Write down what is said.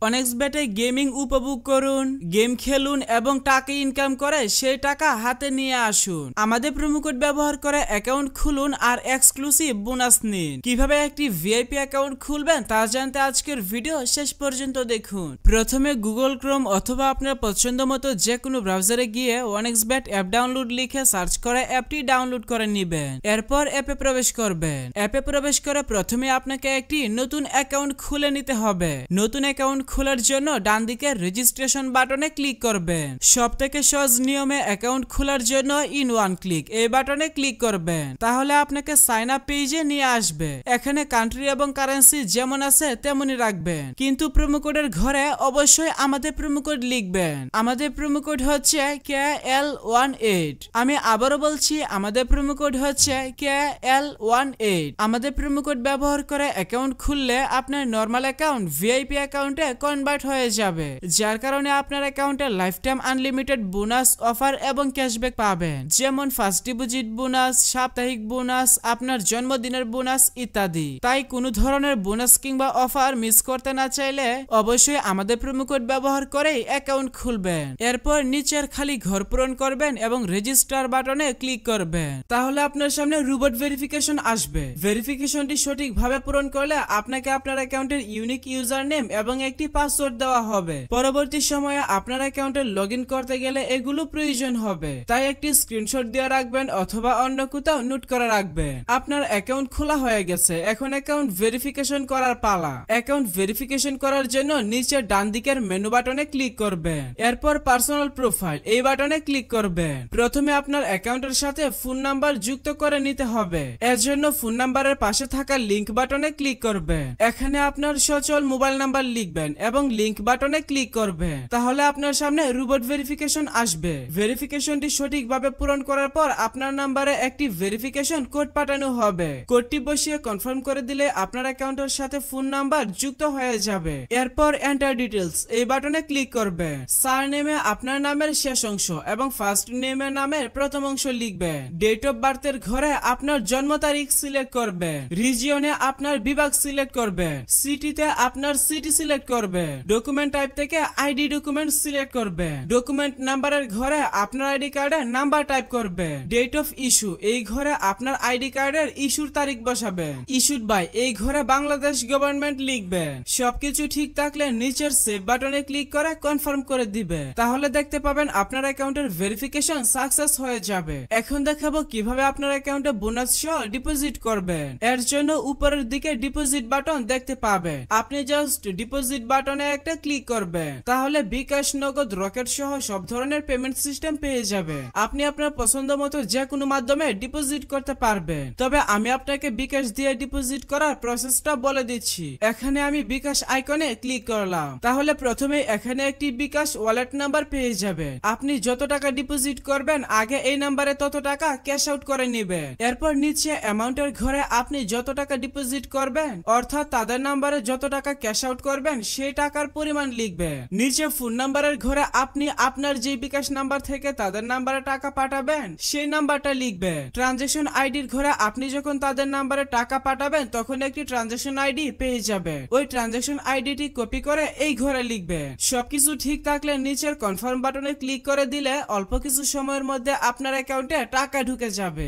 অনেক্সবেটে gaming উপভোগ করুন, game খেলুন এবং টাকা ইনকাম করে সেই টাকা হাতে নিয়ে আসুন। আমাদের প্রোমো কোড ব্যবহার করে অ্যাকাউন্ট খুলুন আর এক্সক্লুসিভ বোনাস নিন। কিভাবে একটি ভিআইপি অ্যাকাউন্ট খুলবেন তা জানতে আজকের ভিডিও শেষ পর্যন্ত দেখুন। প্রথমে গুগল ক্রোম অথবা আপনার পছন্দ মতো যে কোনো ব্রাউজারে গিয়ে অনেক্সবেট অ্যাপ ডাউনলোড লিখে সার্চ করে অ্যাপটি ডাউনলোড করে নেবেন। এরপর অ্যাপে প্রবেশ করবেন। অ্যাপে প্রবেশ করে প্রথমে আপনাকে একটি নতুন অ্যাকাউন্ট খুলে নিতে হবে। নতুন অ্যাকাউন্ট খোলার জন্য ডান দিকের রেজিস্ট্রেশন বাটনে ক্লিক করবেন। সবথেকে সহজ নিয়মে অ্যাকাউন্ট খোলার জন্য ইন ওয়ান ক্লিক এই বাটনে ক্লিক করবেন। তাহলে আপনাকে সাইন আপ পেজে নিয়ে আসবে। এখানে কান্ট্রি এবং কারেন্সি যেমন আছে তেমনই রাখবেন, কিন্তু প্রোমো কোডের ঘরে অবশ্যই আমাদের প্রোমো কোড লিখবেন। আমাদের প্রোমো কোড হচ্ছে KL18। আমি আবারও বলছি, আমাদের প্রোমো কোড হচ্ছে KL18। আমাদের প্রোমো কোড ব্যবহার করে অ্যাকাউন্ট খুললে আপনার নরমাল অ্যাকাউন্ট ভিআইপি অ্যাকাউন্টে কনভার্ট হয়ে যাবে, যার কারণে আপনার অ্যাকাউন্টে life time unlimited bonus offer এবং ক্যাশব্যাক পাবেন, যেমন ফার্স্ট ডিপোজিট বোনাস, সাপ্তাহিক বোনাস, আপনার জন্মদিনের বোনাস ইত্যাদি। তাই কোনো ধরনের বোনাস কিংবা অফার মিস করতে না চাইলে অবশ্যই আমাদের প্রোমো কোড ব্যবহার করেই অ্যাকাউন্ট খুলবেন। এরপর নিচের খালি ঘর পূরণ করবেন এবং রেজিস্টার বাটনে ক্লিক করবেন। তাহলে আপনার সামনে রোবট ভেরিফিকেশন আসবে। ভেরিফিকেশনটি সঠিকভাবে পূরণ করলে আপনাকে আপনার অ্যাকাউন্টের ইউনিক ইউজার নেম এবং একটি পাসওয়ার্ড দেওয়া হবে। পরবর্তী সময়ে আপনার অ্যাকাউন্টে লগ ইন করতে গেলে এগুলো প্রয়োজন হবে, তাই একটি স্ক্রিনশট দিয়ে রাখবেন অথবা অন্য কোথাও নোট করে রাখবেন। আপনার অ্যাকাউন্ট খোলা হয়ে গেছে, এখন অ্যাকাউন্ট ভেরিফিকেশন করার পালা। অ্যাকাউন্ট ভেরিফিকেশন করার জন্য নিচে ডান দিকের মেনু বাটনে ক্লিক করবেন। এরপর পার্সোনাল প্রোফাইল এই বাটনে ক্লিক করবেন। প্রথমে আপনার অ্যাকাউন্টের সাথে ফোন নাম্বার যুক্ত করে নিতে হবে। এর জন্য ফোন নাম্বারের পাশে থাকা লিংক বাটনে ক্লিক করবেন। এখানে আপনার সচল মোবাইল নাম্বার লিখবেন এবং লিংক বাটনে ক্লিক করবেন। তাহলে আপনার সামনে রোবট ভেরিফিকেশন আসবে। ভেরিফিকেশনটি সঠিকভাবে পূরণ করার পর আপনার নাম্বারে একটি ভেরিফিকেশন কোড পাঠানো হবে। কোডটি বসিয়ে কনফার্ম করে দিলে আপনার অ্যাকাউন্টের সাথে ফোন নাম্বার যুক্ত হয়ে যাবে। এরপর এন্টার ডিটেইলস এই বাটনে ক্লিক করবেন। সারনেমে আপনার নামের শেষ অংশ এবং ফার্স্ট নেমের নামের প্রথম অংশ লিখবেন। ডেট অফ বার্থের ঘরে আপনার জন্ম তারিখ সিলেক্ট করবেন। রিজিয়নে আপনার বিভাগ সিলেক্ট করবেন। সিটিতে আপনার সিটি সিলেক্ট করবেন। ডকুমেন্ট টাইপ থেকে আইডি ডকুমেন্ট সিলেক্ট করবেন। ডকুমেন্ট নাম্বারের ঘরে আপনার আইডি কার্ডের নাম্বার টাইপ করবেন। ডেট অফ ইস্যু এই ঘরে আপনার আইডি কার্ডের ইস্যুর তারিখ বসাবেন। ইস্যুড বাই এই ঘরে বাংলাদেশ গভর্নমেন্ট লিখবেন। সবকিছু ঠিক থাকলে নিচের সেভ বাটনে ক্লিক করে কনফার্ম করে দিবে। তাহলে দেখতে পাবেন আপনার অ্যাকাউন্টের ভেরিফিকেশন সাকসেস হয়ে যাবে। এখন দেখাবো কিভাবে আপনার অ্যাকাউন্টে বোনাস সহ ডিপোজিট করবেন। এর জন্য উপরের দিকে ডিপোজিট বাটন দেখতে পাবেন। আপনি জাস্ট ডিপোজিট বাটনে একটা ক্লিক করবেন। তাহলে বিকাশ, নগদ, রকেট সহ সব ধরনের পেমেন্ট সিস্টেম পেয়ে যাবে। আপনি আপনার পছন্দ মতো যে কোনো মাধ্যমে ডিপোজিট করতে পারবেন। তবে আমি আপনাকে বিকাশ দিয়ে ডিপোজিট করার প্রসেসটা বলে দিচ্ছি। এখানে আমি বিকাশ আইকনে ক্লিক করলাম। তাহলে প্রথমে এখানে একটি বিকাশ ওয়ালেট নাম্বার পেয়ে যাবেন। আপনি যত টাকা ডিপোজিট করবেন আগে এই নাম্বারে তত টাকা ক্যাশ আউট করে নেবেন। এরপর নিচে অ্যামাউন্টের ঘরে আপনি যত টাকা ডিপোজিট করবেন অর্থাৎ তাদের নাম্বারে যত টাকা ক্যাশ আউট করবেন সেই টাকার পরিমাণ লিখবেন। নিচে ফোন নাম্বারের ঘরে আপনি আপনার যে বিকাশ নাম্বার থেকে তাদের নাম্বারে টাকা পাঠাবেন সেই নাম্বারটা লিখবেন। ট্রানজাকশন আইডির ঘরে আপনি যখন তাদের নাম্বারে টাকা পাঠাবেন তখন একটি ট্রানজাকশন আইডি পেয়ে যাবেন। ওই ট্রানজাকশন আইডিটি কপি করে এই ঘরে লিখবেন। সবকিছু ঠিক থাকলে নিচের কনফার্ম বাটনে ক্লিক করে দিলে অল্প কিছু সময়ের মধ্যে আপনার অ্যাকাউন্টে টাকা ঢুকে যাবে।